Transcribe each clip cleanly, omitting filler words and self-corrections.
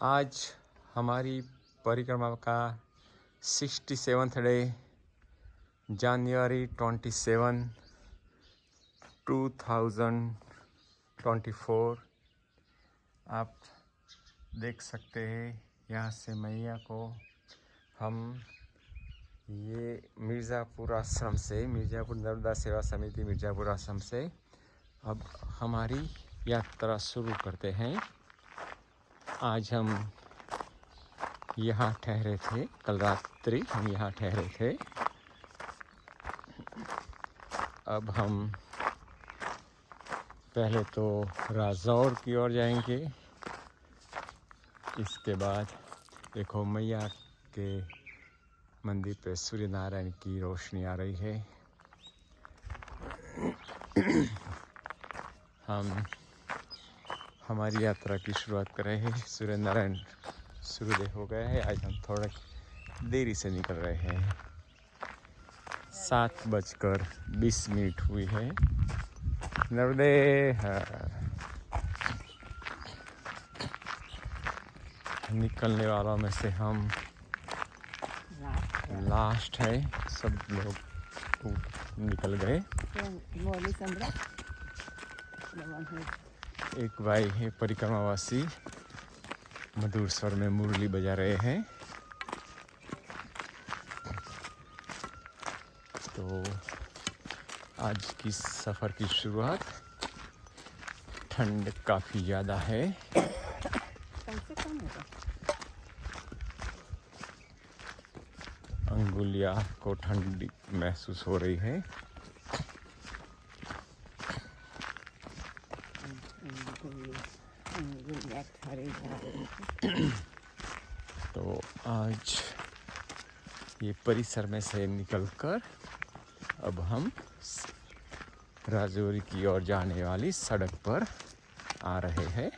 आज हमारी परिक्रमा का 67th डे, जनवरी 27, 2024। आप देख सकते हैं यहाँ से मैया को हम ये मिर्ज़ापुर आश्रम से, मिर्ज़ापुर नर्मदा सेवा समिति मिर्ज़ापुर आश्रम से अब हमारी यात्रा शुरू करते हैं। आज हम यहाँ ठहरे थे, कल रात्रि हम यहाँ ठहरे थे। अब हम पहले तो राजौर की ओर जाएंगे। इसके बाद देखो मैया के मंदिर पे सूर्य नारायण की रोशनी आ रही है। हम हमारी यात्रा की शुरुआत कर रहे हैं। सूर्य नारायण सूर्योदय हो गया है। आज हम थोड़ा देरी से निकल रहे हैं। 7:20 हुई है। नर्मदे निकलने वालों में से हम लास्ट है। सब लोग निकल गए। एक भाई है परिक्रमावासी, मधुर स्वर में मुरली बजा रहे हैं। तो आज की सफ़र की शुरुआत, ठंड काफ़ी ज़्यादा है। अंगुलियां को ठंडी महसूस हो रही है। तो आज ये परिसर में से निकलकर अब हम राजौरी की ओर जाने वाली सड़क पर आ रहे हैं।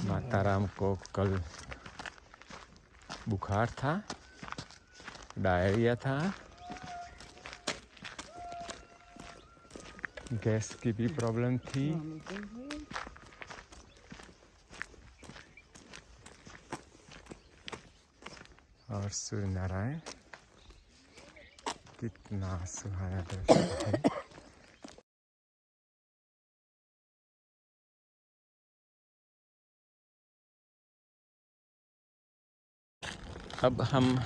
माताराम को कल बुखार था, डायरिया था, गैस की भी प्रॉब्लम थी। और सूर्य नारायण कितना सुहाना दृश्य है। अब हम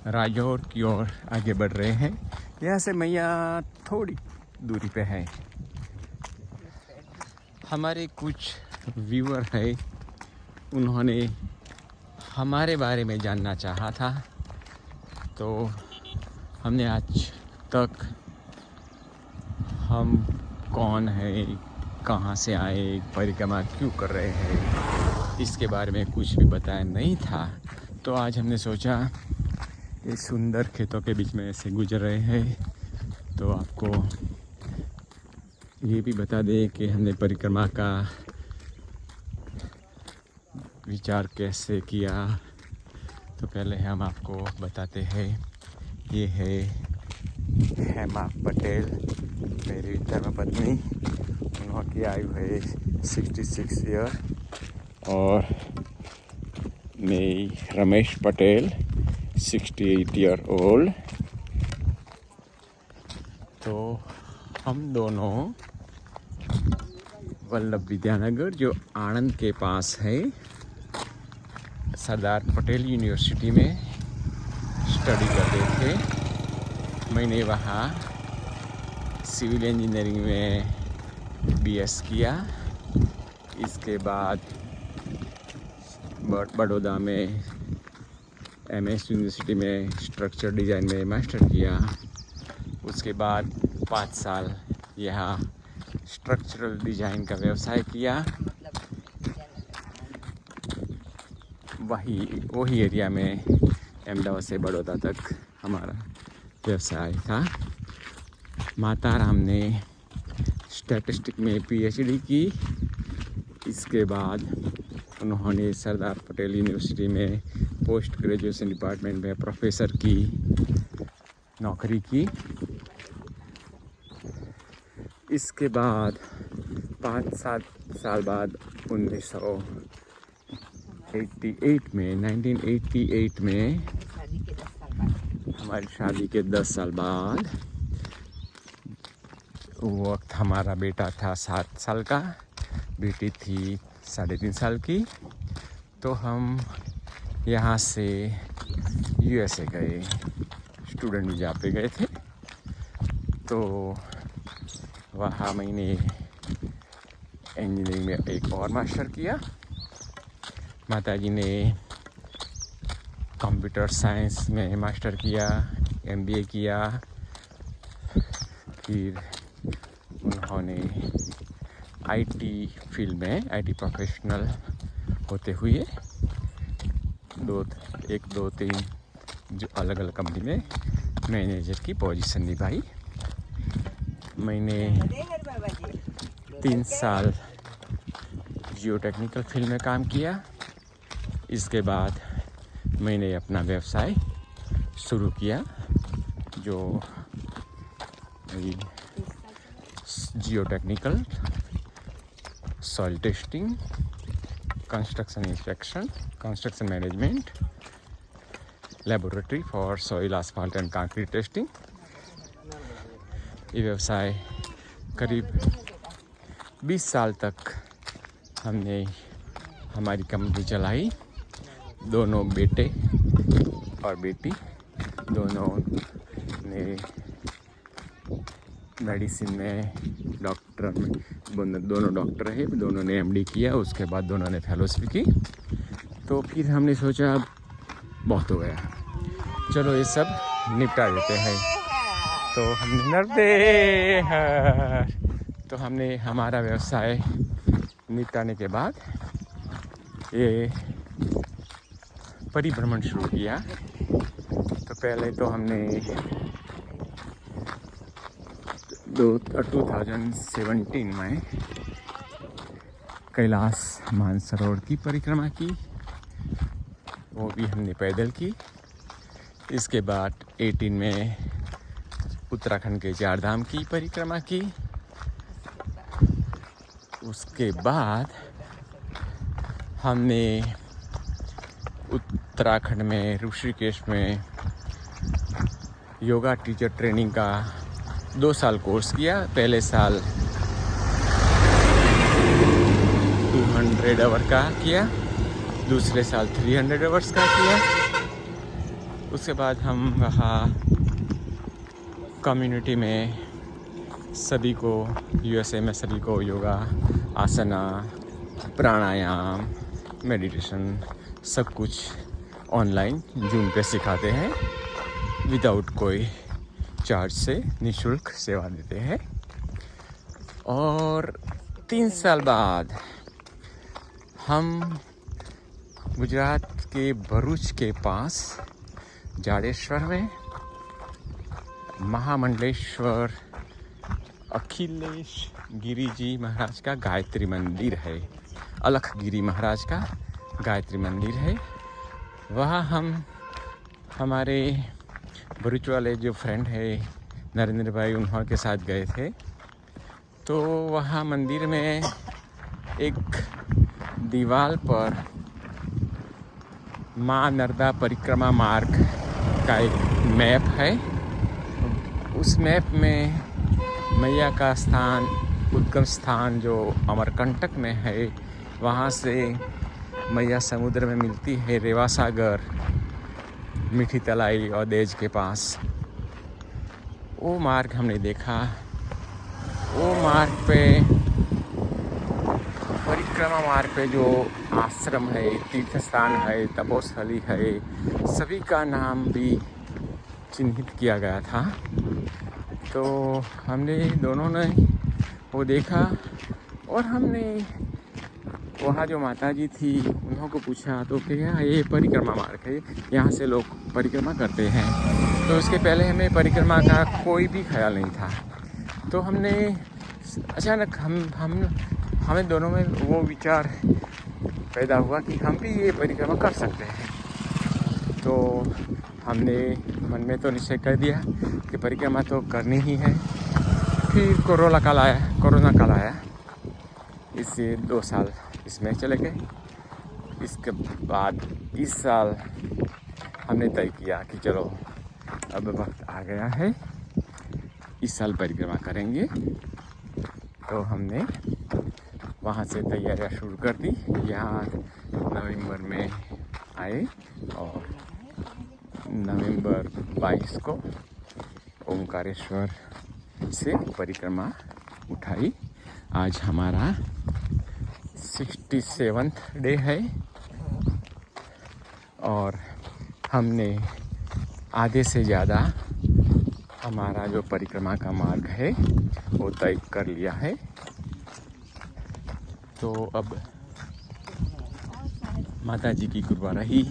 राजौर की ओर आगे बढ़ रहे हैं। यहाँ से मैया थोड़ी दूरी पे है। हमारे कुछ व्यूअर है, उन्होंने हमारे बारे में जानना चाहा था। तो हमने आज तक हम कौन है, कहाँ से आए, परिक्रमा क्यों कर रहे हैं, इसके बारे में कुछ भी बताया नहीं था। तो आज हमने सोचा ये सुंदर खेतों के बीच में ऐसे गुजर रहे हैं तो आपको ये भी बता दें कि हमने परिक्रमा का विचार कैसे किया। तो पहले हम आपको बताते हैं, ये है हेमा पटेल, मेरी धर्मपत्नी। उनकी आयु है 66 ईयर। और मैं रमेश पटेल, 68 ईयर ओल्ड। तो हम दोनों वल्लभ विद्यानगर, जो आणंद के पास है, सरदार पटेल यूनिवर्सिटी में स्टडी करते थे। मैंने वहाँ सिविल इंजीनियरिंग में बीएस किया। इसके बाद बड़ौदा में एमएस यूनिवर्सिटी में स्ट्रक्चर डिज़ाइन में मास्टर किया। उसके बाद 5 साल यहाँ स्ट्रक्चरल डिज़ाइन का व्यवसाय किया। वही एरिया में अहमदाबाद से बड़ौदा तक हमारा व्यवसाय था। माताराम ने स्टैटिस्टिक में पीएचडी की। इसके बाद उन्होंने सरदार पटेल यूनिवर्सिटी में पोस्ट ग्रेजुएशन डिपार्टमेंट में प्रोफेसर की नौकरी की। इसके बाद 5-7 साल बाद 1988 में हमारी शादी के 10 साल बाद, वो वक्त हमारा बेटा था 7 साल का, बेटी थी 3.5 साल की। तो हम यहाँ से USA गए, स्टूडेंट वीज़ा पे गए थे। तो वहाँ मैंने इंजीनियरिंग में एक और मास्टर किया। माताजी ने कंप्यूटर साइंस में मास्टर किया, MBA किया। फिर उन्होंने IT फील्ड में IT प्रोफेशनल होते हुए 1-2-3 जो अलग अलग कंपनी में मैनेजर की पोजीशन निभाई। मैंने 3 साल जियो टेक्निकल फील्ड में काम किया। इसके बाद मैंने अपना व्यवसाय शुरू किया, जो geotechnical, soil testing, construction inspection, construction management, laboratory for soil, asphalt and concrete testing. ये व्यवसाय करीब 20 साल तक हमने हमारी कंपनी चलाई। दोनों बेटे और बेटी दोनों ने मेडिसिन में, डॉक्टर में, दोनों डॉक्टर रहे। दोनों ने MD किया, उसके बाद दोनों ने फेलोशिप की। तो फिर हमने सोचा अब बहुत हो गया, चलो ये सब निपटा देते हैं। तो हमने हमारा व्यवसाय निपटाने के बाद ये परिभ्रमण शुरू किया। तो पहले तो हमने 2017 में कैलाश मानसरोवर की परिक्रमा की, वो भी हमने पैदल की। इसके बाद 18 में उत्तराखंड के 4 धाम की परिक्रमा की। उसके बाद हमने उत्तराखंड में ऋषिकेश में योगा टीचर ट्रेनिंग का 2 साल कोर्स किया। पहले साल 200 आवर का किया, दूसरे साल 300 आवर्स का किया। उसके बाद हम वहाँ कम्युनिटी में सभी को, USA में सभी को योगा, आसना, प्राणायाम, मेडिटेशन सब कुछ ऑनलाइन जूम पे सिखाते हैं। विदाउट कोई चार्ज से निःशुल्क सेवा देते हैं। और 3 साल बाद हम गुजरात के भरूच के पास जाडेश्वर में महामंडलेश्वर अखिलेश गिरी जी महाराज का गायत्री मंदिर है, अलखगिरी महाराज का गायत्री मंदिर है। वहाँ हम हमारे भरूच वाले जो फ्रेंड है नरेंद्र भाई, उन्होंने साथ गए थे। तो वहाँ मंदिर में एक दीवार पर माँ नर्मदा परिक्रमा मार्ग का एक मैप है। उस मैप में मैया का स्थान, उद्गम स्थान जो अमरकंटक में है, वहाँ से मैया समुद्र में मिलती है, रेवा सागर, मीठी तलाई और देज के पास। वो मार्ग हमने देखा। वो मार्ग पे, परिक्रमा मार्ग पे जो आश्रम है, तीर्थ स्थान है, तपोस्थली है, सभी का नाम भी चिन्हित किया गया था। तो हमने दोनों ने वो देखा और हमने वहाँ जो माता जी थी उन्हों को पूछा तो क्या ये परिक्रमा मार्ग है, यहाँ से लोग परिक्रमा करते हैं। तो उसके पहले हमें परिक्रमा का कोई भी ख्याल नहीं था। तो हमने अचानक हमें दोनों में वो विचार पैदा हुआ कि हम भी ये परिक्रमा कर सकते हैं। तो हमने मन में तो निश्चय कर दिया कि परिक्रमा तो करनी ही है। फिर कोरोना काल आया। इससे 2 साल इसमें चले गए। इसके बाद इस साल हमने तय किया कि चलो अब वक्त आ गया है, इस साल परिक्रमा करेंगे। तो हमने वहाँ से तैयारियां शुरू कर दी। यहाँ नवंबर में आए और नवंबर 22 को ओंकारेश्वर से परिक्रमा उठाई। आज हमारा 67th डे है और हमने आधे से ज़्यादा हमारा जो परिक्रमा का मार्ग है वो तय कर लिया है। तो अब माता जी की कृपा रही,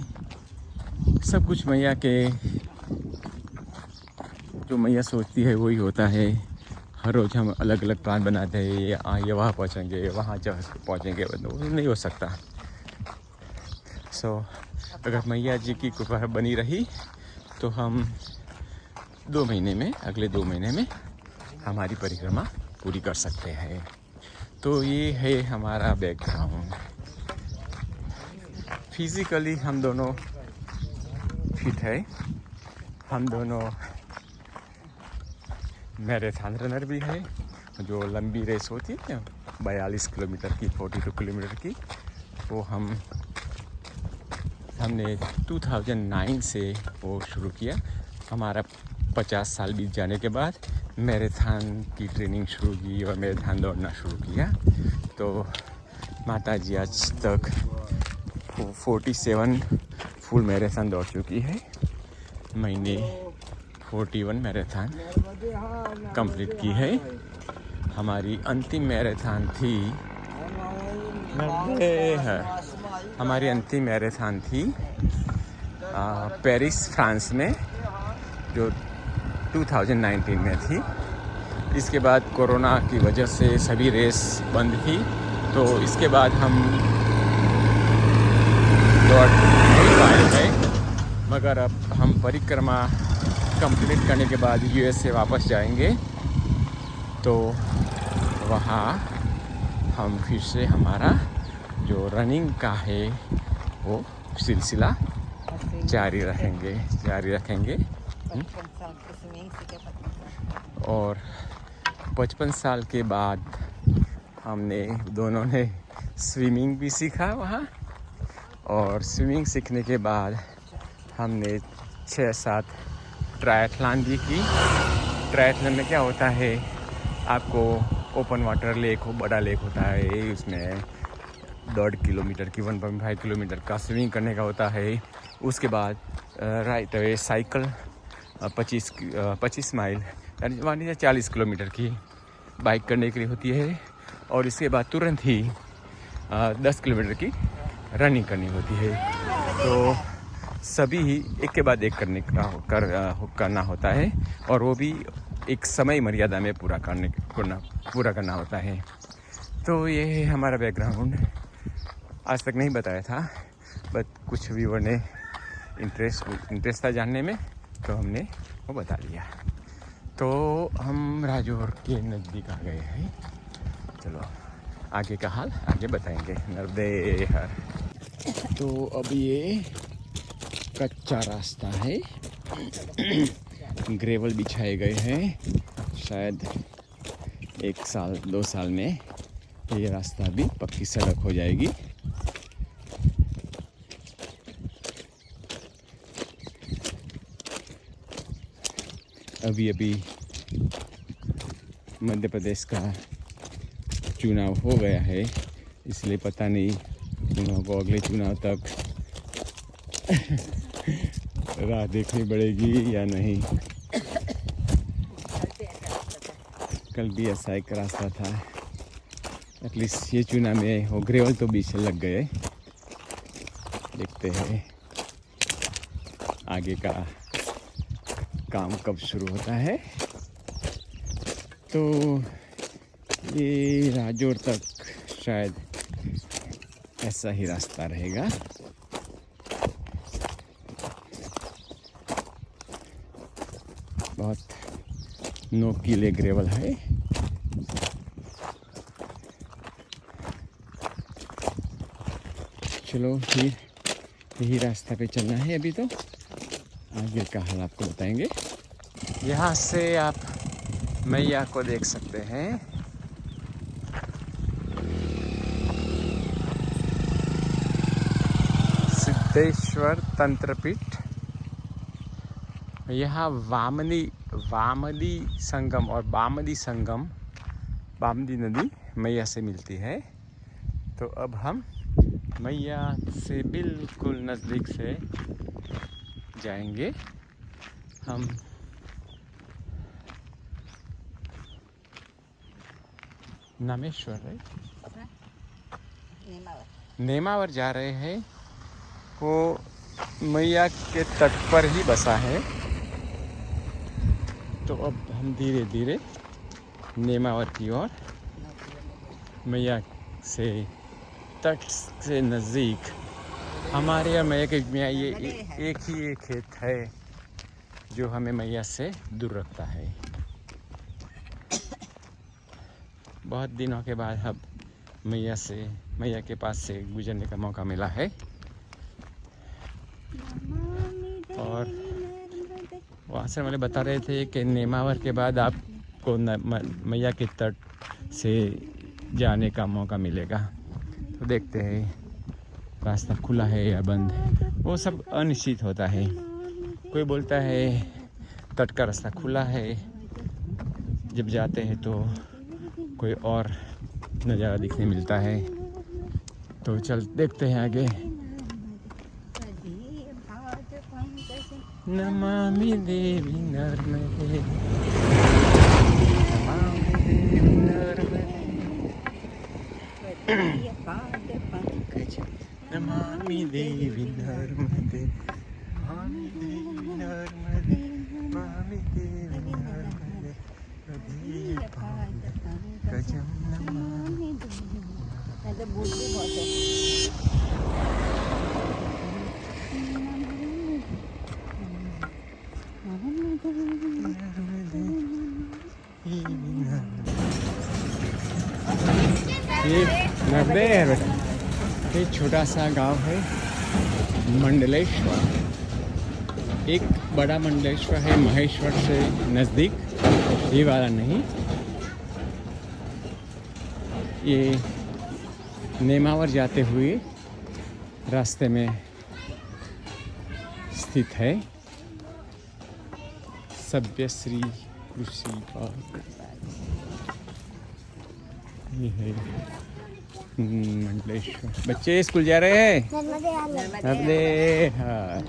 सब कुछ मैया के, जो मैया सोचती है वही होता है। हर रोज़ हम अलग अलग प्लान बनाते हैं, ये वहाँ पहुँचेंगे, वहाँ पहुँचेंगे, वो नहीं हो सकता। अगर मैया जी की कृपा बनी रही तो हम 2 महीने में, अगले 2 महीने में हमारी परिक्रमा पूरी कर सकते हैं। तो ये है हमारा बैकग्राउंड। फिज़िकली हम दोनों फिट है, हम दोनों मैराथन रनर भी है। जो लंबी रेस होती है 42 किलोमीटर की, 42 किलोमीटर की, वो हमने 2009 से वो शुरू किया। हमारा 50 साल बीत जाने के बाद मैराथन की ट्रेनिंग शुरू की और मैराथन दौड़ना शुरू किया। तो माता जी आज तक 47 फुल मैराथन दौड़ चुकी है। मैंने 41 मैराथन कंप्लीट की है। हमारी अंतिम मैराथन थी पेरिस फ्रांस में, जो 2019 में थी। इसके बाद कोरोना की वजह से सभी रेस बंद थी, तो इसके बाद हम दौड़ नहीं पाए हैं। मगर अब हम परिक्रमा कंप्लीट करने के बाद यूएस से वापस जाएंगे, तो वहाँ हम फिर से हमारा जो रनिंग का है वो सिलसिला जारी रखेंगे। और 55 साल के बाद हमने दोनों ने स्विमिंग भी सीखा वहाँ, और स्विमिंग सीखने के बाद हमने 6-7 ट्रायथलॉन भी की। ट्रायथलॉन में क्या होता है, आपको ओपन वाटर लेक हो, बड़ा लेक होता है, उसमें 1.5 किलोमीटर की 1.5 किलोमीटर का स्विमिंग करने का होता है। उसके बाद राइट वे साइकिल 25 माइल यानी 40 किलोमीटर की बाइक करने के लिए होती है। और इसके बाद तुरंत ही 10 किलोमीटर की रनिंग करनी होती है। तो सभी ही एक के बाद एक करना होता है, और वो भी एक समय मर्यादा में पूरा करना होता है। तो ये है हमारा बैकग्राउंड। आज तक नहीं बताया था, बट कुछ व्यूअर ने इंटरेस्ट था जानने में, तो हमने वो बता दिया। तो हम राजौर के नज़दीक आ गए हैं। चलो आगे का हाल आगे बताएंगे। नर्मदे हर। तो अब ये कच्चा रास्ता है, ग्रेवल बिछाए गए हैं। शायद 1 साल 2 साल में ये रास्ता भी पक्की सड़क हो जाएगी। अभी मध्य प्रदेश का चुनाव हो गया है, इसलिए पता नहीं चुनाव को अगले चुनाव तक राह देखनी पड़ेगी या नहीं। कल भी ऐसा एक रास्ता था, एटलीस्ट ये चुनाव में हो ग्रेवल तो बीच लग गए। देखते हैं आगे का काम कब शुरू होता है। तो ये राजौर तक शायद ऐसा ही रास्ता रहेगा। बहुत नोकीले ग्रेवल है। चलो फिर यही रास्ता पे चलना है। अभी तो आगे का हाल आपको बताएंगे। यहाँ से आप मैया को देख सकते हैं। सिद्धेश्वर तंत्रपीठ। यहाँ वामदी संगम और बामदी नदी मैया से मिलती है। तो अब हम मैया से बिल्कुल नज़दीक से जाएंगे। हम नामेश्वर है नेमावर जा रहे हैं। वो मैया के तट पर ही बसा है। तो अब हम धीरे धीरे नेमावर की ओर मैया से तट से नज़दीक हमारे और मैया के बीच में ये एक ही खेत है जो हमें मैया से दूर रखता है। बहुत दिनों के बाद अब मैया के पास से गुजरने का मौका मिला है। और वहाँ से वाले बता रहे थे कि नेमावर के बाद आपको मैया के तट से जाने का मौका मिलेगा। तो देखते हैं रास्ता खुला है या बंद। वो सब अनिश्चित होता है। कोई बोलता है तट का रास्ता खुला है, जब जाते हैं तो कोई और नज़ारा दिखने मिलता है। तो चल देखते हैं आगे। नमामि देवी नर्मदे, नमामि देवी नर्मदे, नमामि देवी नर्मदे, नमामि देवी नर्मदे, नमामि देवी नर्मदे, नदी पंकजं नमामि। तो बोलते बहुत है। ये नर्मदे है बेटा। एक छोटा सा गांव है मंडलेश्वर। एक बड़ा मंडलेश्वर है महेश्वर से नज़दीक, ये वाला नहीं। ये नेमावर जाते हुए रास्ते में स्थित है। सभ्यश्री कृषि पार्क ये है मंडलेश्वर। बच्चे स्कूल जा रहे हैं। नर्मदे हाँ।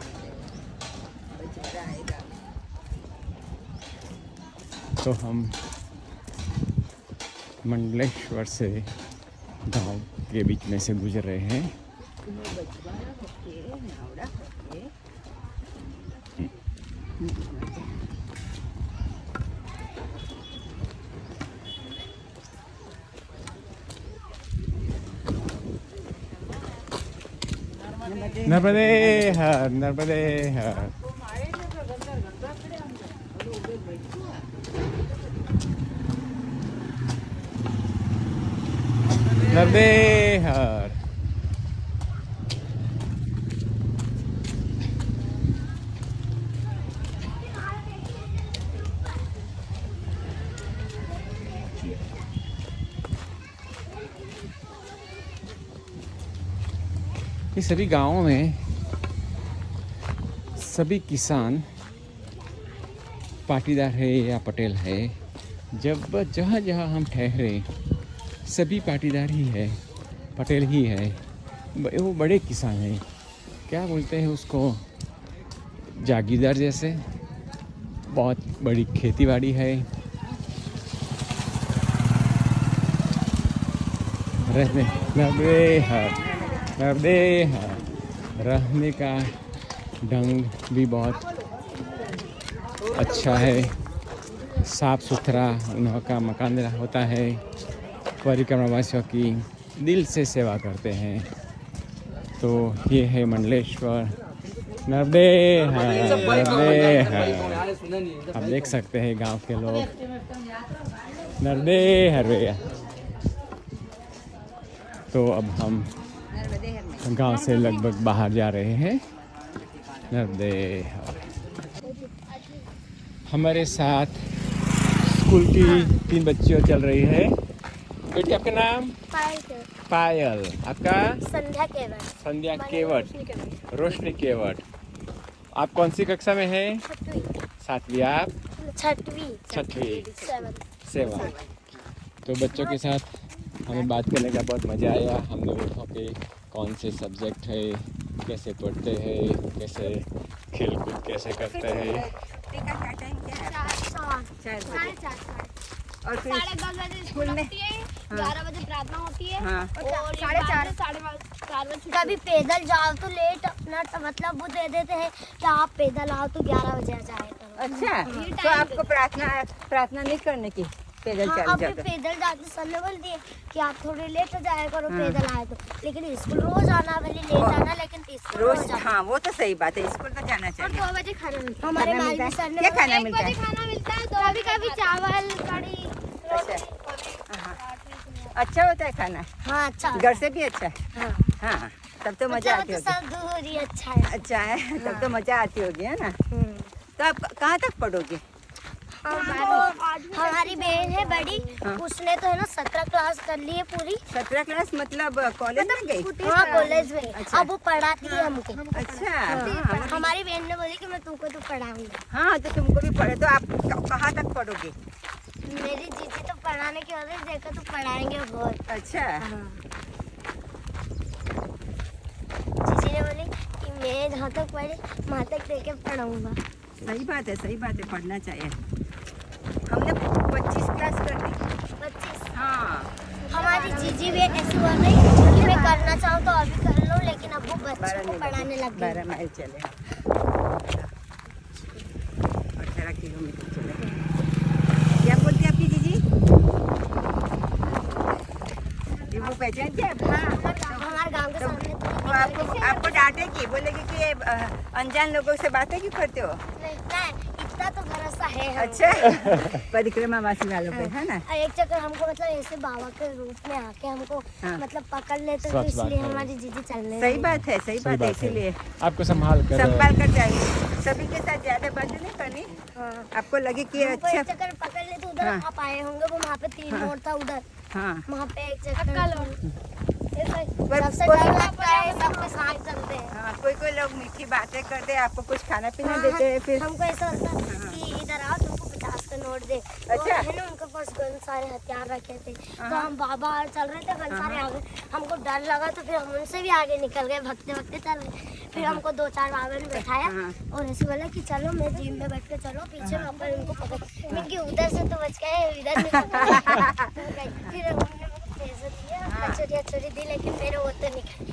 तो हम मंडलेश्वर से गांव के बीच में से गुजर रहे हैं। नर्मदे हर, नर्मदे हर। नर्मदे हर। ये सभी गांवों में सभी किसान पाटीदार है या पटेल है। जब जहाँ जहाँ हम ठहरे सभी पाटीदार ही है, पटेल ही है। वो बड़े किसान हैं, क्या बोलते हैं उसको, जागीरदार जैसे। बहुत बड़ी खेतीबाड़ी है। रहने का ढंग भी बहुत अच्छा है, साफ सुथरा उन्हों का मकान होता है। परिक्रमावासियों की दिल से सेवा करते हैं। तो ये है मंडलेश्वर। नर्मदे है। आप देख सकते हैं गांव के लोग नर्मदे हर। तो अब हम गांव से लगभग बाहर जा रहे हैं। नर्मदे हमारे साथ स्कूल की 3 बच्चियाँ चल रही है। बेटी आपका नाम? पायल। आपका? संध्या केवट। रोशनी केवट। आप कौन सी कक्षा में हैं? 7वीं। आप? छठवीं। 7। तो बच्चों के साथ हमें बात करने का बहुत मज़ा आया। हमने देखा कि कौन से सब्जेक्ट है, कैसे पढ़ते हैं, कैसे खेल कूद कैसे करते हैं। और फिर 10:30 बजे स्कूल में 11 बजे प्रार्थना होती है। और 4:30 बजे कभी पैदल जाओ तो लेट अपना मतलब वो दे देते हैं कि आप पैदल आओ तो 11 बजे आ जाए। अच्छा, तो आपको प्रार्थना नहीं करने की, पैदल चल जाओ। पैदल जाते सर ने बोल दिए कि आप थोड़े लेट हो जाया करो पैदल आए तो। लेकिन स्कूल रोज आना, भले लेट आना, लेकिन रोज। हाँ, वो तो सही बात है, स्कूल तो जाना चाहिए। 2 बजे खाना मिलता है। हमारे मालवी सर ने क्या खाना मिलता है? खाना मिलता है, कभी कभी चावल कड़ी। अच्छा होता है खाना? हाँ, अच्छा। घर से भी अच्छा है। हाँ, तब तो मजा आती होगी। दूर ही अच्छा है। अच्छा है, तब तो मजा आती होगी, है ना? तो आप कहाँ तक पढ़ोगे? हमारी बहन है बड़ी, उसने तो है ना 17 क्लास कर ली है पूरी। 17 क्लास मतलब कॉलेज में गई? हाँ, कॉलेज में। अच्छा। अब वो पढ़ाती है हमको। अच्छा। हमारी बहन ने बोली कि मैं तुमको तो पढ़ाऊंगी। हाँ, तो तुमको भी पढ़े। तो आप कहाँ तक पढ़ोगे? मेरी जीजी तो पढ़ाने की वजह से देखा तो पढ़ाएंगे बहुत। अच्छा। जीजी ने बोली कि मैं जहाँ तक पढ़ी वहाँ तक देके पढ़ाऊंगा। सही बात है, सही बात है, पढ़ना चाहिए। हमने 25 क्लास कर दी। 25? हाँ। हमारी जीजी भी ऐसी बोल रही कि मैं करना चाहूँ तो अभी कर लो, लेकिन अब वो बच्चों को पढ़ाने लग गई। 12 माइल चले, 18 किलोमीटर चले। क्या बोलती है आपकी जीजी? ये वो पहचानती है? हाँ, हमारे गाँव के सामने। वो आपको डांटेगी, बोलेगी कि अनजान लोगों से बातें क्यों करते हो? नहीं, इतना तो भरोसा है हमको। अच्छा। परिक्रमा वासी वालों पे, है ना? एक चक्कर हमको मतलब ऐसे बाबा के रूप में आके हमको मतलब पकड़ लेते, तो इसलिए हमारी जीजी चलने। सही बात है, सही बात है। इसीलिए आपको संभाल कर चाहिए। सभी के साथ ज्यादा बातें नहीं करनी। आपको लगे कि अच्छा एक चक्कर पकड़ लेते, उधर आप आए होंगे, वो वहाँ पे 3 मोड़ था उधर। हाँ, वहाँ पे एक चक्कर सबसे डर लगता है, सबके साथ चलते हैं। हाँ, कोई लोग मीठी बातें करते हैं, आपको कुछ खाना पीना देते हैं। फिर हमको ऐसा होता है कि इधर आओ, तुमको 50 का नोट दे। अच्छा। है ना, उनके पास गन सारे हथियार रखे थे, तो हम बाबा चल रहे थे, गन सारे आगे। हमको डर लगा तो फिर हम उनसे भी आगे निकल गए, भगते भगते चल गए। फिर हमको 2-4 बाबा ने बैठाया और ऐसे बोला कि चलो मैं जीप में बैठ के चलो पीछे, वहाँ पर उनको पकड़, क्योंकि उधर से तो बच गए, इधर फिर हमने पैसे दिया, चोरी दी, लेकिन मेरे वो तो निकल।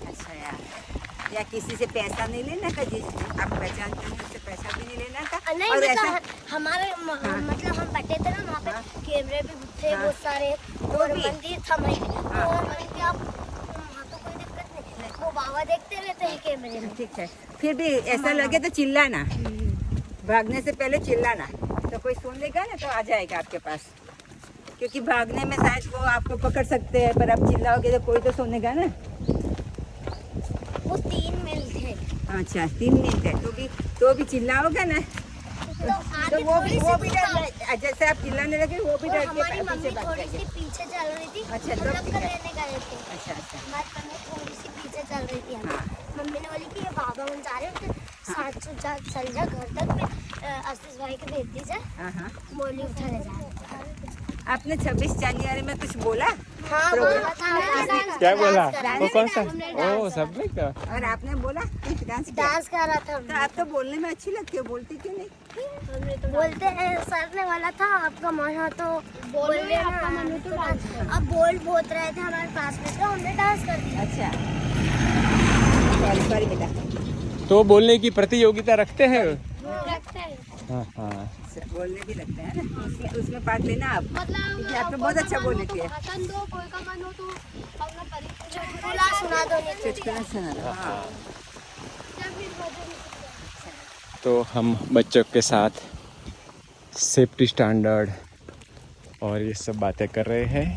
अच्छा यार, या किसी से पैसा नहीं लेना था, जिस आप पहचानते हैं उससे पैसा भी नहीं लेना था। नहीं, और मतलब हमारे मतलब हम बैठे थे ना वहाँ पे, कैमरे भी थे बहुत सारे, और मंदिर था वहीं पे। और मंदिर आप वहाँ तो कोई दिक्कत नहीं, वो बाबा देखते रहते हैं कैमरे में। ठीक है, फिर भी ऐसा लगे तो चिल्लाना, भागने से पहले चिल्लाना, तो कोई सुन लेगा ना तो आ जाएगा आपके पास। क्योंकि भागने में शायद वो आपको पकड़ सकते हैं, पर आप चिल्लाओगे तो कोई तो सुनेगा ना। वो 3 मील थे। अच्छा, 3 मील थे, तो भी चिल्लाओगे ना, तो वो भी डर, जैसे आप चिल्लाने लगे वो भी डर के हमारी मम्मी पीछे भाग थोड़ी सी जाएगी। पीछे चल रही थी। अच्छा, तो मतलब लेने गए थे। अच्छा अच्छा। हमारी मम्मी थोड़ी सी पीछे चल रही थी। मम्मी ने बोली कि ये बाबा हम जा रहे हैं, साथ चल जा घर तक में, आशीष भाई को भेज दीजिए, बोली उठा ले जा। आपने 26 जनवरी में कुछ बोला? हाँ, बोला था। क्या बोला? वो कौन सा? ओ, सब में का? और आपने बोला डांस कर रहा था। तो आप तो बोलने में अच्छी लगती हो, बोलती क्यों नहीं? बोलते हैं, सर ने बोला था आपका मन हो तो बोलिए, आपका मन हो तो। अब बोल बहुत रहे थे हमारे पास में, तो हमने डांस कर दिया। अच्छा, सॉरी बेटा। तो बोलने की प्रतियोगिता रखते हैं? रखते हैं। हाँ, बोलने भी लगता है ना, उसमें पार्ट लेना आप, क्योंकि आप तो बहुत अच्छा बोल लेती है। चुटकुला सुना दो, चुटकुला सुना दो। हाँ। तो हम बच्चों के साथ सेफ्टी स्टैंडर्ड और ये सब बातें कर रहे हैं।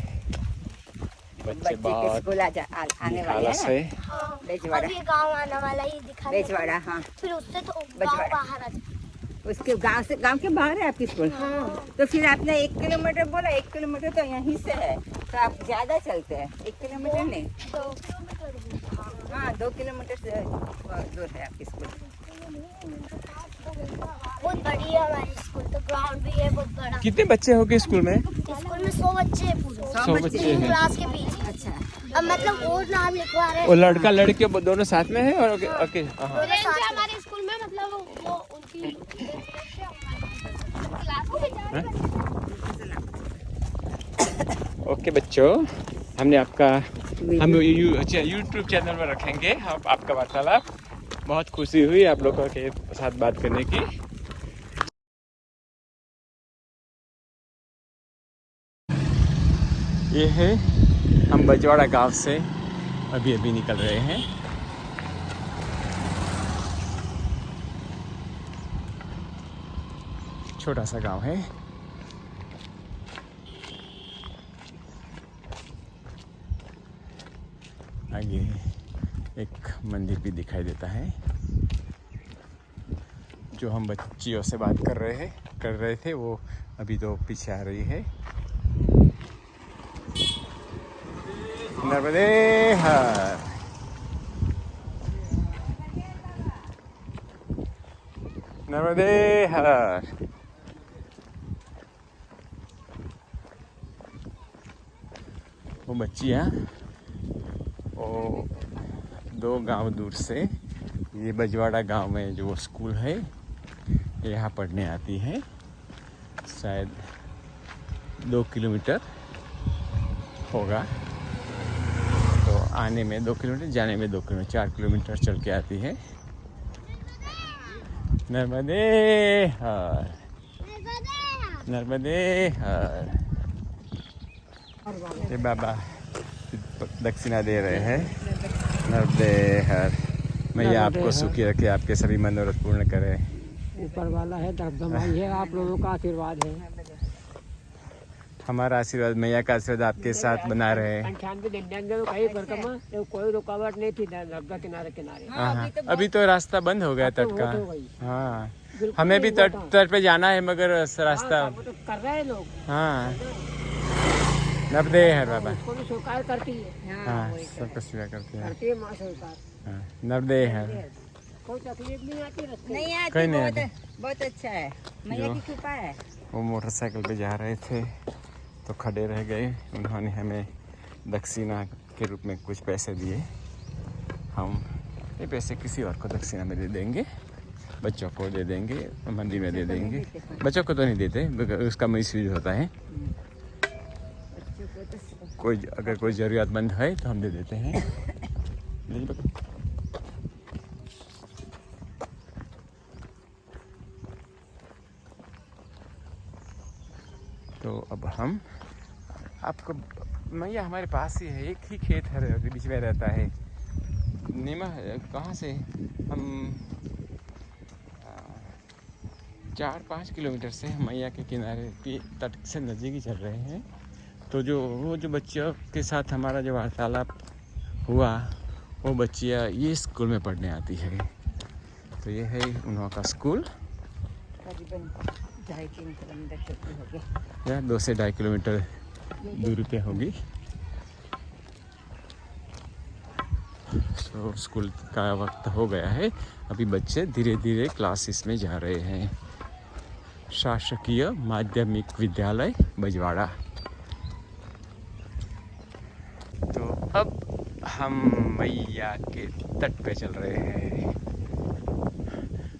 बच्चे के बहुत स्कूल आने वाले निखालस हैं है। हाँ, बेजवाड़ा। अब ये गांव आने वाला ही दिखा बेजवाड़ा, हाँ। फिर उससे तो गांव बेजवाड़ा। बाहर आ जाए। उसके गांव के बाहर है आपकी स्कूल? हाँ। तो फिर आपने 1 किलोमीटर बोला, 1 किलोमीटर तो यहीं से है, तो आप ज्यादा चलते हैं। 1 किलोमीटर नहीं, 2 किलोमीटर दूर। हाँ 2 किलोमीटर से दूर है आपकी स्कूल। बहुत बड़ी है हमारी स्कूल, तो ग्राउंड भी है बहुत बड़ा। कितने बच्चे हो गए स्कूल में? स्कूल में 100 बच्चे हैं पूरे, 100 बच्चे हैं। क्लास के पीछे। अच्छा, अब मतलब और नाम लिखवा रहे वो हैं लड़का लड़के दोनों साथ में है और ओके हाँ। दोनों साथ में। हमारे स्कूल में मतलब वो उनकी ओके बच्चों, हमने आपका हम यूट्यूब चैनल में रखेंगे हम आपका वार्तालाप। बहुत खुशी हुई आप लोगों के साथ बात करने की। ये है, हम बजवाड़ा गांव से अभी अभी निकल रहे हैं। छोटा सा गांव है। आगे एक मंदिर भी दिखाई देता है। जो हम बच्चियों से बात कर रहे थे वो अभी तो पीछे आ रही है। नर्मदे हर, नर्मदे हर। वो बच्चियाँ वो 2 गांव दूर से ये बजवाड़ा गांव में जो स्कूल है यहाँ पढ़ने आती है। शायद 2 किलोमीटर होगा, तो आने में 2 किलोमीटर, जाने में 2 किलोमीटर, 4 किलोमीटर चल के आती है। नर्मदे हर, नर्मदे हर। ये बाबा दक्षिणा दे रहे हैं। नर्मदे हर। मैया आपको सुखी रखे, आपके सभी मनोरथ पूर्ण करे। ऊपर वाला है, दर्दमाई है, आप लोगों का आशीर्वाद है। हमारा आशीर्वाद, मैया का आशीर्वाद आपके साथ बना रहे। 98-99 तो कहीं परिक्रमा तो कोई रुकावट नहीं थी नर्मदा किनारे किनारे। हाँ, अभी तो रास्ता बंद हो गया अब तो तट का। बहुत हो गई। हाँ, बिल्कुल हमें भी नहीं तट पे जाना है मगर रास्ता। हाँ, वो तो कर रहे हैं लोग, हाँ, नर्मदे हर बाबा। उसको भी स्वीकार करती है, हाँ, सबको स्वीकार करते हैं। करती है माँ स्वीकार। हाँ, नर्मदे हर। कोई तकलीफ नहीं आती रास्ते में। नहीं आती, कहीं नहीं बहुत अच्छा है, मैया की कृपा है। वो मोटरसाइकिल पे जा रहे थे तो खड़े रह गए। उन्होंने हमें दक्षिणा के रूप में कुछ पैसे दिए। हम ये पैसे किसी और को दक्षिणा में दे देंगे, बच्चों को दे देंगे, मंदिर में दे देंगे। बच्चों को तो नहीं देते, उसका मिसयूज होता है। कोई अगर कोई ज़रूरतमंद है तो हम दे देते हैं। तो अब हम आपको, मैया हमारे पास ही है, एक ही खेत है बीच में रहता है। नीमा कहाँ से हम 4-5 किलोमीटर से मैया के किनारे के तट से नज़दीक ही चल रहे हैं। तो वो जो बच्चियों के साथ हमारा जो वार्तालाप हुआ, वो बच्चियाँ ये स्कूल में पढ़ने आती है। तो ये है उन्हों का स्कूल। करीबन 2.5-3 किलोमीटर चलती होगी, या 2 से 2.5 किलोमीटर दूरी पे होगी। तो स्कूल का वक्त हो गया है, अभी बच्चे धीरे धीरे क्लासेस में जा रहे हैं। शासकीय माध्यमिक विद्यालय बजवाड़ा। तो अब हम मैया के तट पे चल रहे हैं।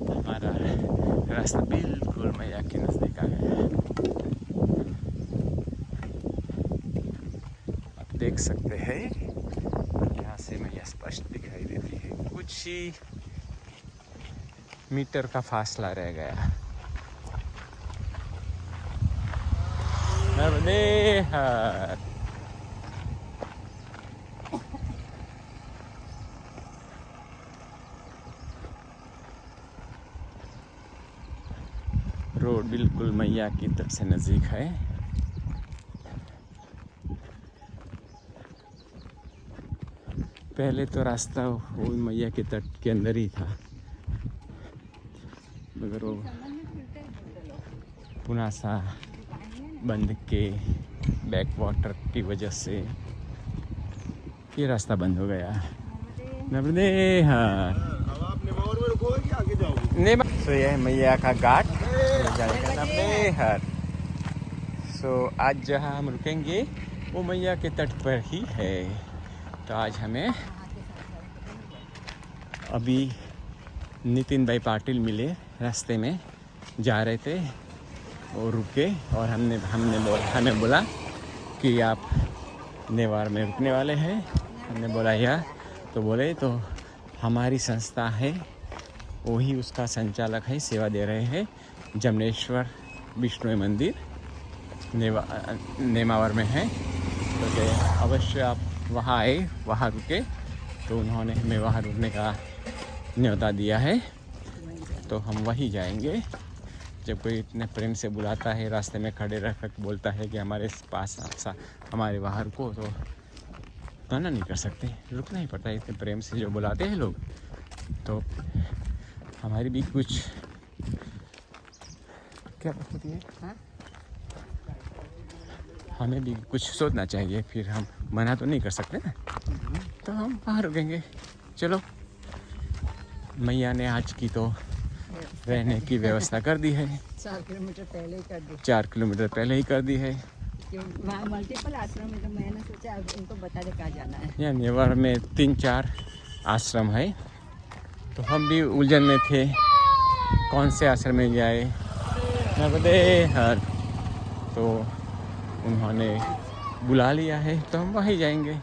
हमारा रास्ता बिल्कुल मैया के नज़दीक आ गया है। आप देख सकते हैं यहाँ से मैया स्पष्ट दिखाई देती है। कुछ ही मीटर का फासला रह गया। नर्मदे हर। रोड बिल्कुल मैया की तट से नज़दीक है। पहले तो रास्ता वो मैया के तट के अंदर ही था, मगर वो पुनासा बंद के बैक वाटर की वजह से ये रास्ता बंद हो गया। नर्मदे हर सो यह है मैया का घाट जाएगा नर्मदे हर। सो आज जहाँ हम रुकेंगे वो मैया के तट पर ही है। तो आज हमें अभी नितिन भाई पाटिल मिले, रास्ते में जा रहे थे और रुके और हमें बोला कि आप नेवार में रुकने वाले हैं। हमने बोला या तो बोले तो हमारी संस्था है, वही उसका संचालक है, सेवा दे रहे हैं। जमनेश्वर विष्णु मंदिर नेमावर में है, तो अवश्य आप वहाँ आए, वहाँ रुके। तो उन्होंने हमें वहाँ रुकने का न्योता दिया है, तो हम वहीं जाएंगे। जब कोई इतने प्रेम से बुलाता है, रास्ते में खड़े रख कर बोलता है कि हमारे पास हमारे वहाँ रुको, तो मना नहीं कर सकते, रुकना ही पड़ता है। इतने प्रेम से जो बुलाते हैं लोग, तो हमारी भी कुछ क्या बात होती है, हाँ? हमें भी कुछ सोचना चाहिए, फिर हम मना तो नहीं कर सकते ना, तो हम वहाँ रुकेंगे। चलो, मैया ने आज की तो रहने की व्यवस्था कर दी है। 4 किलोमीटर पहले ही कर दी। 4 किलोमीटर पहले ही कर दी है। वहाँ मल्टीपल आश्रम है, तो मैंने सोचा अब इनको बता दे कहाँ जाना है। यहाँ नेवार में 3-4 आश्रम है, तो हम भी उलझन में थे कौन से आश्रम में जाए। नर्मदे हर, तो उन्होंने बुला लिया है, तो हम वहीं जाएंगे।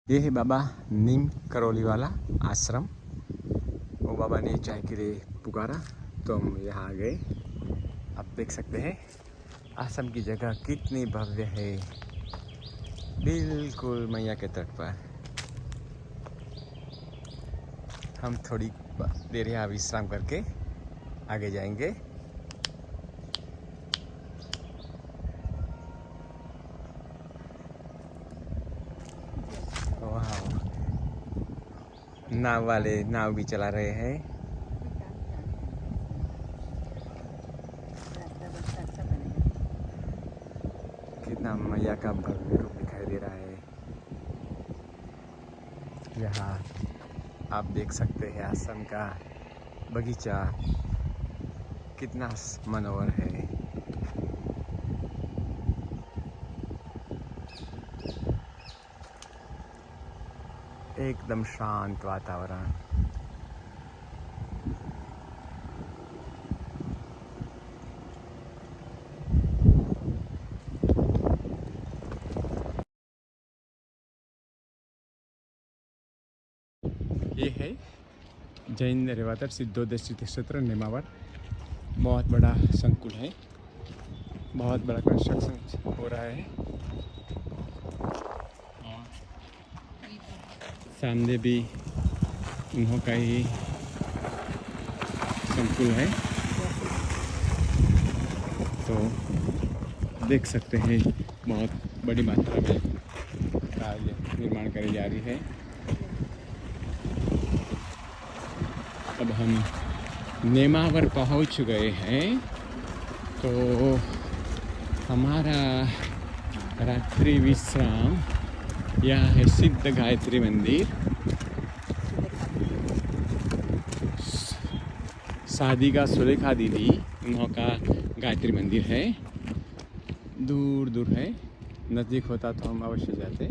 ये है बाबा नीम करौली वाला आश्रम। वो बाबा ने चाय के लिए पुकारा, तो हम यहाँ आ गए। आप देख सकते हैं आश्रम की जगह कितनी भव्य है, बिल्कुल मैया के तट पर। हम थोड़ी देर यहाँ विश्राम करके आगे जाएंगे। नाव वाले नाव भी चला रहे हैं। कितना मैया का भव्य रूप दिखाई दे रहा है। यहाँ आप देख सकते हैं आश्रम का बगीचा कितना मनोहर है। एकदम शांत वातावरण। ये है जैन रेवातर सिद्धोदय क्षेत्र नेमावर। बहुत बड़ा संकुल है, बहुत बड़ा कंस्ट्रक्शन हो रहा है। सामने भी उन्हों का ही संकुल है, तो देख सकते हैं बहुत बड़ी मात्रा में कार्य निर्माण करी जा रही है। अब हम नेमावर पहुंच गए हैं, तो हमारा रात्रि विश्राम यहाँ है सिद्ध गायत्री मंदिर। सादिका सुलेखा दीदी उन्हों का गायत्री मंदिर है, दूर दूर है। नज़दीक होता तो हम अवश्य जाते।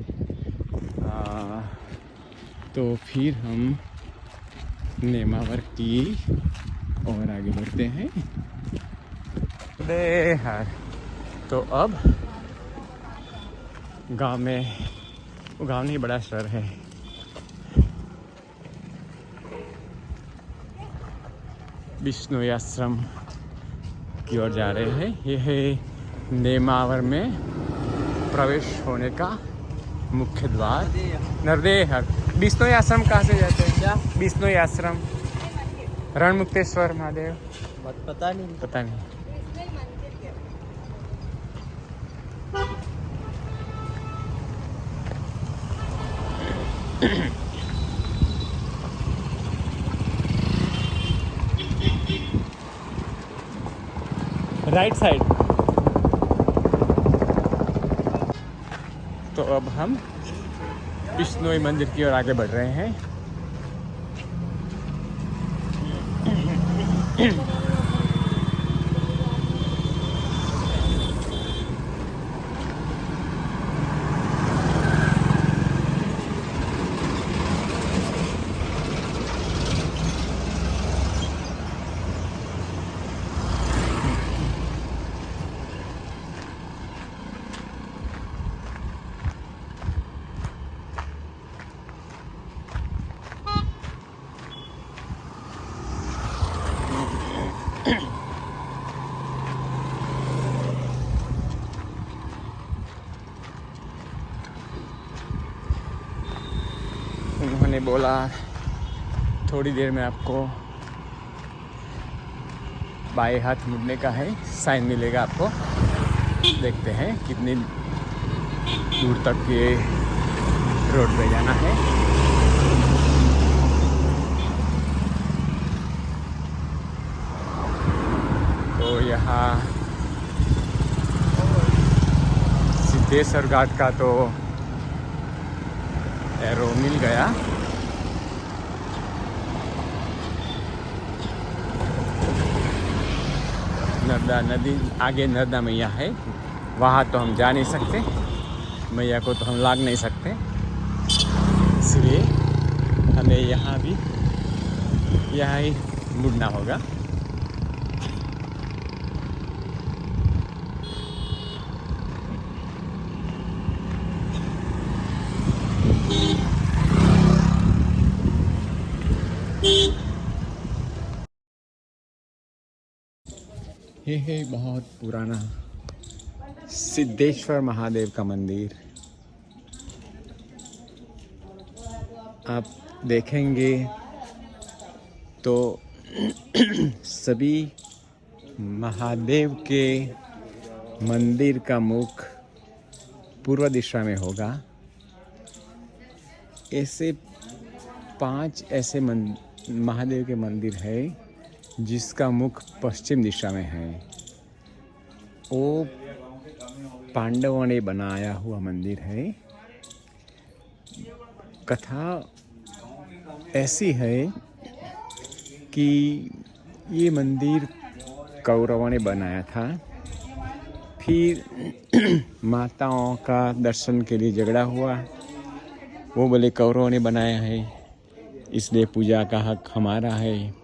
तो फिर हम नेमावर की और आगे बढ़ते हैं। तो अब गांव में, वो गांव नहीं बड़ा शहर है, विष्णु आश्रम की ओर जा रहे हैं। ये है नेमावर में प्रवेश होने का मुख्य द्वार। नरदेहर विष्णु आश्रम कहाँ से जाते हैं? क्या विष्णु आश्रम? रणमुक्तेश्वर महादेव, पता नहीं। पता नहीं। Right side. तो अब हम बिश्नोई मंदिर की ओर आगे बढ़ रहे हैं। उन्होंने बोला थोड़ी देर में आपको बाएं हाथ मुड़ने का है, साइन मिलेगा आपको। देखते हैं कितनी दूर तक ये रोड पे जाना है। तो यहाँ सिद्धेश्वर घाट का तो एरो मिल गया। नर्मदा नदी आगे, नर्मदा मैया है, वहाँ तो हम जा नहीं सकते, मैया को तो हम लाग नहीं सकते, इसलिए हमें यहाँ ही मुड़ना होगा। ये है बहुत पुराना सिद्धेश्वर महादेव का मंदिर। आप देखेंगे तो सभी महादेव के मंदिर का मुख पूर्व दिशा में होगा। ऐसे 5 ऐसे महादेव के मंदिर है जिसका मुख पश्चिम दिशा में है। वो पांडवों ने बनाया हुआ मंदिर है। कथा ऐसी है कि ये मंदिर कौरवों ने बनाया था, फिर माताओं का दर्शन के लिए झगड़ा हुआ। वो बोले कौरवों ने बनाया है इसलिए पूजा का हक हमारा है।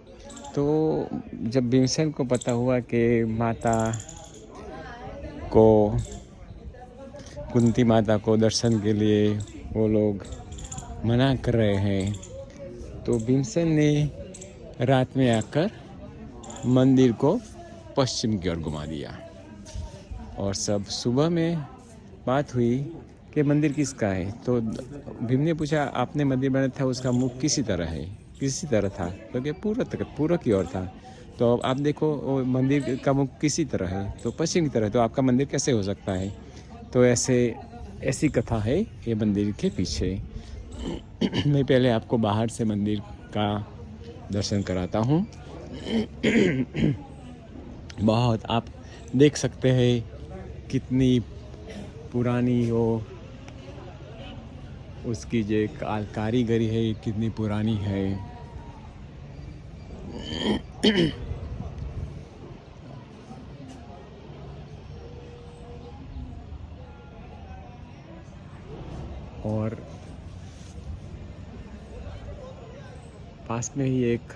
तो जब भीमसेन को पता हुआ कि माता को, कुंती माता को दर्शन के लिए वो लोग मना कर रहे हैं, तो भीमसेन ने रात में आकर मंदिर को पश्चिम की ओर घुमा दिया। और सब सुबह में बात हुई कि मंदिर किसका है। तो भीम ने पूछा आपने मंदिर बनाया था उसका मुख किसी तरह था, क्योंकि पूर्व की ओर था। तो आप देखो वो मंदिर का मुख किसी तरह है, तो पश्चिम की तरह, तो आपका मंदिर कैसे हो सकता है। तो ऐसी कथा है ये मंदिर के पीछे। मैं पहले आपको बाहर से मंदिर का दर्शन कराता हूँ। बहुत आप देख सकते हैं कितनी पुरानी वो उसकी जो कारीगरी है कितनी पुरानी है। और पास में ही एक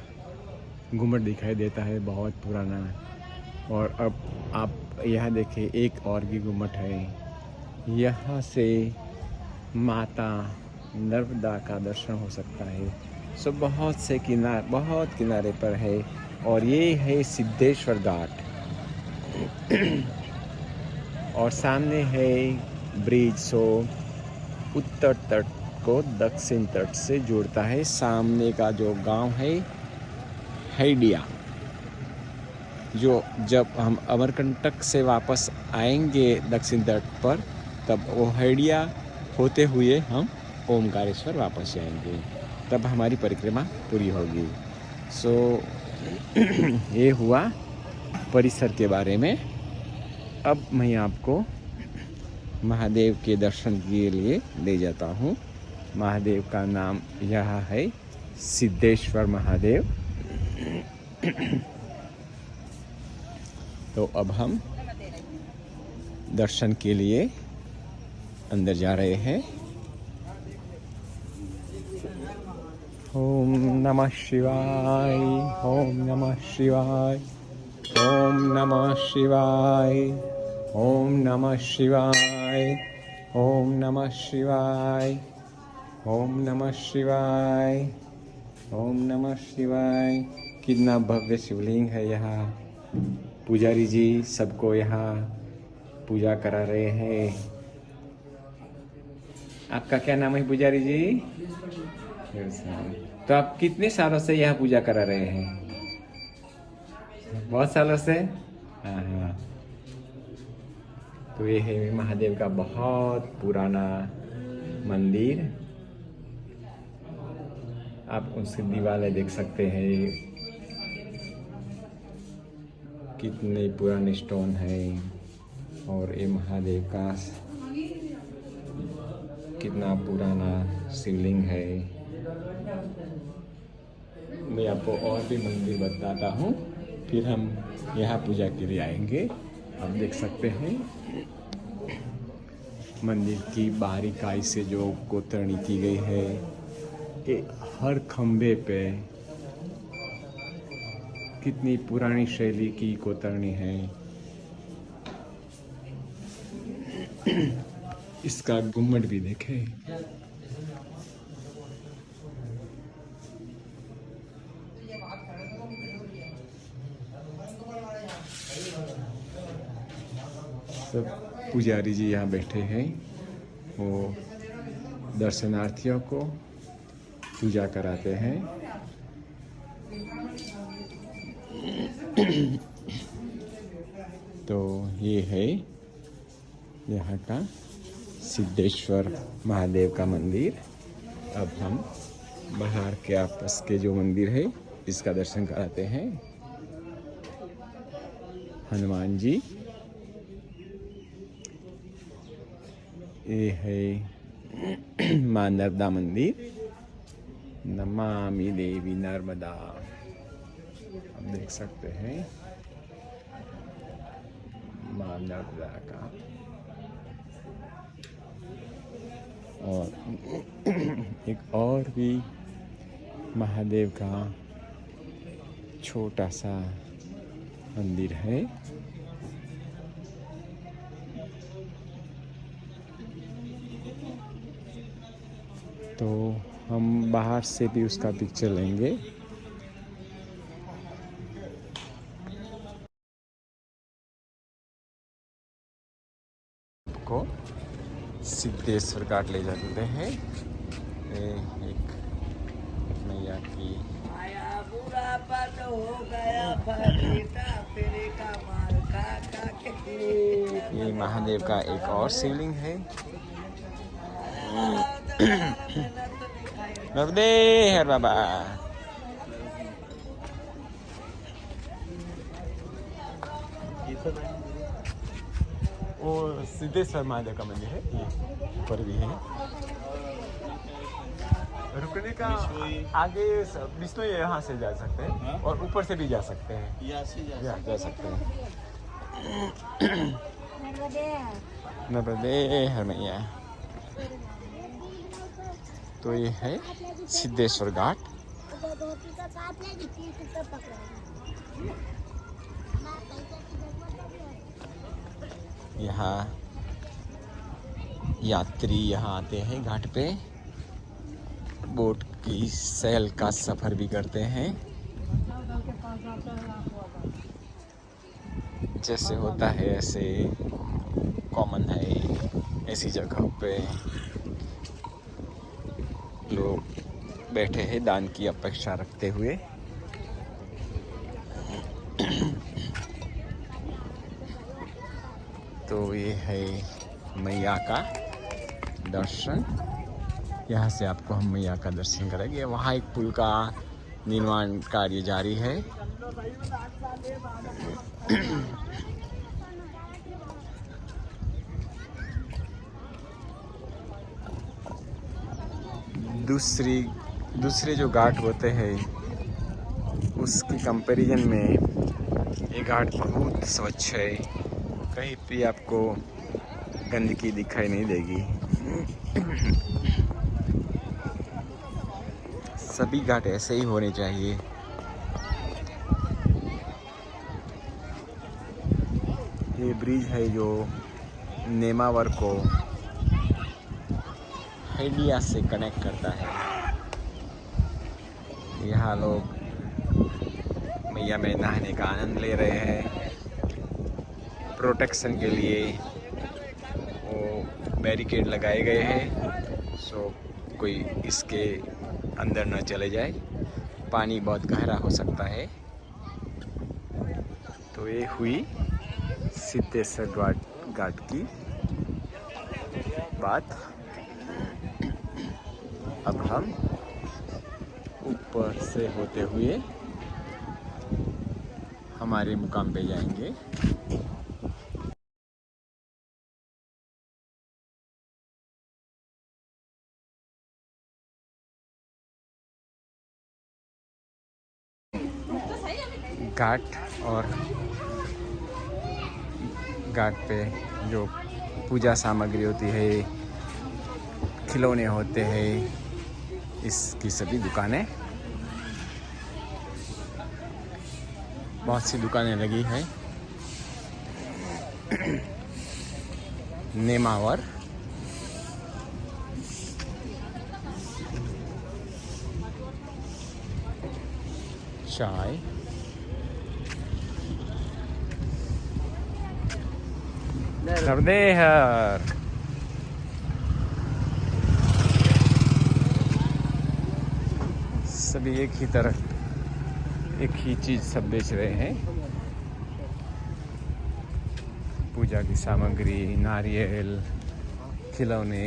गुम्बद दिखाई देता है बहुत पुराना। और अब आप यह देखें एक और भी गुम्बद है। यहाँ से माता नर्मदा का दर्शन हो सकता है। सो बहुत किनारे पर है। और ये है सिद्धेश्वर घाट। और सामने है ब्रिज। सो उत्तर तट को दक्षिण तट से जोड़ता है। सामने का जो गांव है हैडिया, जो जब हम अमरकंटक से वापस आएंगे दक्षिण तट पर, तब वो हैडिया होते हुए हम ओमकारेश्वर वापस जाएंगे, तब हमारी परिक्रमा पूरी होगी। सो ये हुआ परिसर के बारे में। अब मैं आपको महादेव के दर्शन के लिए ले जाता हूँ। महादेव का नाम यह है सिद्धेश्वर महादेव। तो अब हम दर्शन के लिए अंदर जा रहे हैं। ओम नमः शिवाय, ओम नमः शिवाय, ओम नमः शिवाय, ओम नमः शिवाय, ओम नमः शिवाय, ओम नमः शिवाय, ओम नमः शिवाय। कितना भव्य शिवलिंग है यहाँ। पुजारी जी सबको यहाँ पूजा करा रहे हैं। आपका क्या नाम है पुजारी जी? तो आप कितने सालों से यहाँ पूजा करा रहे हैं? बहुत सालों से। हाँ। तो ये है महादेव का बहुत पुराना मंदिर। आप उसकी दीवारें देख सकते हैं, कितने पुराने स्टोन है। और ये महादेव का कितना पुराना शिवलिंग है। मैं आपको और भी मंदिर बताता हूँ, फिर हम यहाँ पूजा के लिए आएंगे। आप देख सकते हैं मंदिर की बारीकाई से जो कोतरनी की गई है। कि हर खंबे पे कितनी पुरानी शैली की कोतरनी है। इसका गुम्बद भी देखें। सब पुजारी जी यहाँ बैठे हैं, वो दर्शनार्थियों को पूजा कराते हैं। तो ये है यहाँ का सिद्धेश्वर महादेव का मंदिर। अब हम बाहर के आपस के जो मंदिर है इसका दर्शन कराते हैं। हनुमान जी, ये है माँ नर्मदा मंदिर। नमामि देवी नर्मदा, आप देख सकते हैं माँ नर्मदा का। और एक और भी महादेव का छोटा सा मंदिर है। तो हम बाहर से भी उसका पिक्चर लेंगे। को सिद्धेश्वर घाट ले जाते हैं। एक मैया की ये महादेव का एक और शिवलिंग है। नर्मदे हर बाबा। वो सिद्धेश्वर महादेव का मंदिर है, ये ऊपर भी है। रुकने का आगे विष्णु यहाँ से जा सकते हैं और ऊपर से भी जा सकते हैं, जा सकते हैं। नर्मदे हर मैया। तो ये है सिद्धेश्वर घाट। यहाँ यात्री यहाँ आते हैं घाट पे, बोट की सैल का सफर भी करते हैं। जैसे होता है ऐसे कॉमन है, ऐसी जगह पे लोग बैठे हैं दान की अपेक्षा रखते हुए। तो ये है मैया का दर्शन। यहाँ से आपको हम मैया का दर्शन करेंगे। वहाँ एक पुल का निर्माण कार्य जारी है। दूसरे जो घाट होते हैं उसकी कंपैरिजन में ये घाट बहुत स्वच्छ है। कहीं भी आपको गंदगी दिखाई नहीं देगी। सभी घाट ऐसे ही होने चाहिए। ये ब्रिज है जो नेमावर को हेडिया से कनेक्ट करता है। यहाँ लोग मैया में नहाने का आनंद ले रहे हैं। प्रोटेक्शन के लिए वो बैरिकेड लगाए गए हैं, सो कोई इसके अंदर न चले जाए। पानी बहुत गहरा हो सकता है। तो ये हुई सिद्धेश्वर घाट की बात। अब हम ऊपर से होते हुए हमारे मुकाम पे जाएंगे। घाट और घाट पे जो पूजा सामग्री होती है, खिलौने होते हैं, इसकी सभी दुकानें, बहुत सी दुकानें लगी हैं। नेमावर चाय, नवदेहर, सभी एक ही तरह एक ही चीज सब बेच रहे हैं। पूजा की सामग्री, नारियल, खिलौने।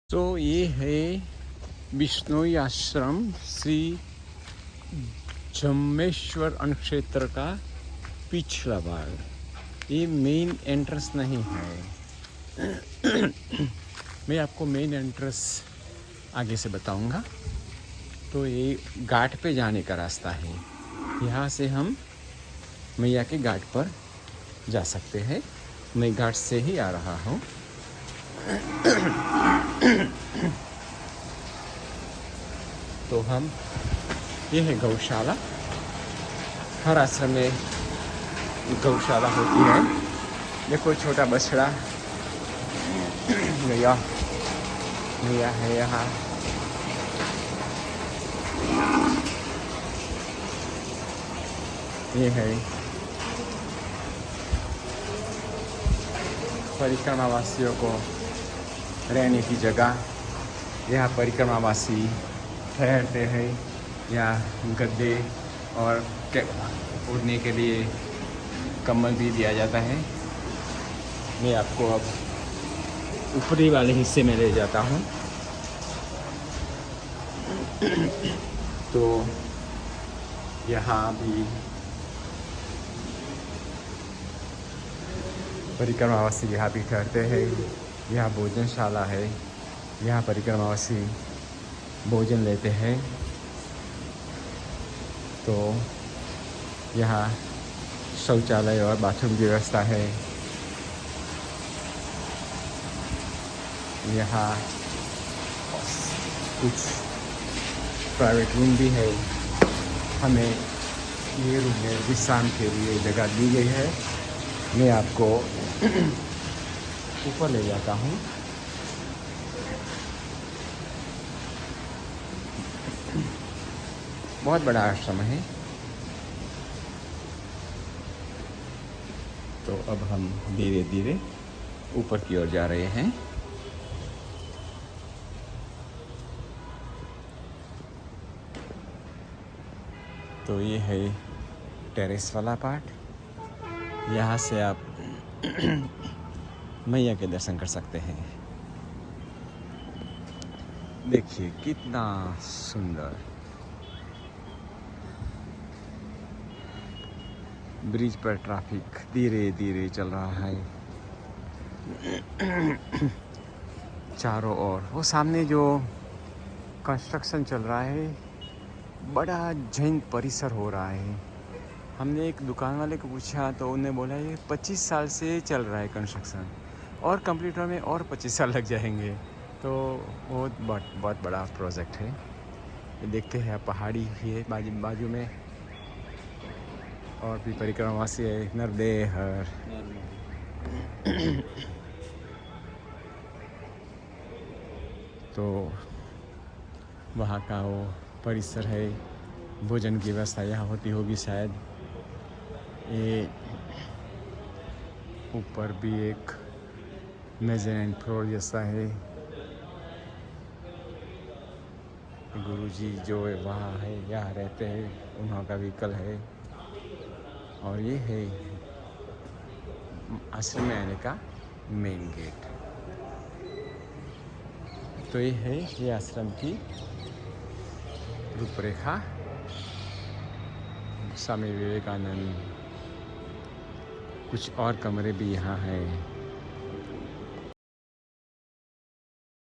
तो ये है बिश्नोई आश्रम श्री जम्मेश्वर अणक्षेत्र का पिछला भाग। ये मेन एंट्रेंस नहीं है। मैं आपको मेन एंट्रेंस आगे से बताऊंगा। तो ये घाट पे जाने का रास्ता है। यहाँ से हम मैया के घाट पर जा सकते हैं। मैं घाट से ही आ रहा हूँ। तो हम, ये है गौशाला। हर आश्रम में गौशाला होती है। देखो छोटा बछड़ा मैया है यहाँ। ये है परिक्रमावासियों को रहने की जगह। यहाँ परिक्रमावासी ठहरते हैं। यहाँ गद्दे और उड़ने के लिए कम्बल भी दिया जाता है। मैं आपको अब ऊपरी वाले हिस्से में ले जाता हूँ। तो यहाँ भी परिक्रमावासी यहाँ भी ठहरते हैं। यहाँ भोजनशाला है। यहाँ परिक्रमावासी भोजन लेते हैं। तो यहाँ शौचालय और बाथरूम की व्यवस्था है। यहाँ कुछ प्राइवेट रूम भी है। हमें ये रूम में विश्राम के लिए जगह दी गई है। मैं आपको ऊपर ले जाता हूँ। बहुत बड़ा आश्रम है। तो अब हम धीरे धीरे ऊपर की ओर जा रहे हैं। तो ये है टेरेस वाला पार्ट। यहाँ से आप मैया के दर्शन कर सकते हैं। देखिए कितना सुंदर ब्रिज पर ट्रैफिक धीरे धीरे चल रहा है। चारों ओर वो सामने जो कंस्ट्रक्शन चल रहा है, बड़ा जैन परिसर हो रहा है। हमने एक दुकान वाले को पूछा तो उन्होंने बोला ये 25 साल से चल रहा है कंस्ट्रक्शन, और कंप्लीट होने में और 25 साल लग जाएंगे। तो बहुत बड़ा प्रोजेक्ट है। ये देखते हैं, पहाड़ी भी है बाजू में, और भी परिक्रमावासी है। नर्मदे हर तो वहाँ का वो परिसर है। भोजन की व्यवस्था यहाँ होती होगी शायद। ये ऊपर भी एक मेज़ेनाइन फ्लोर जैसा है। गुरुजी जो है वहाँ है, यहाँ रहते हैं, उन्हों का व्हीकल है। और ये है आश्रम में आने का मेन गेट। तो ये है ये आश्रम की रूपरेखा। स्वामी विवेकानंद, कुछ और कमरे भी यहाँ हैं।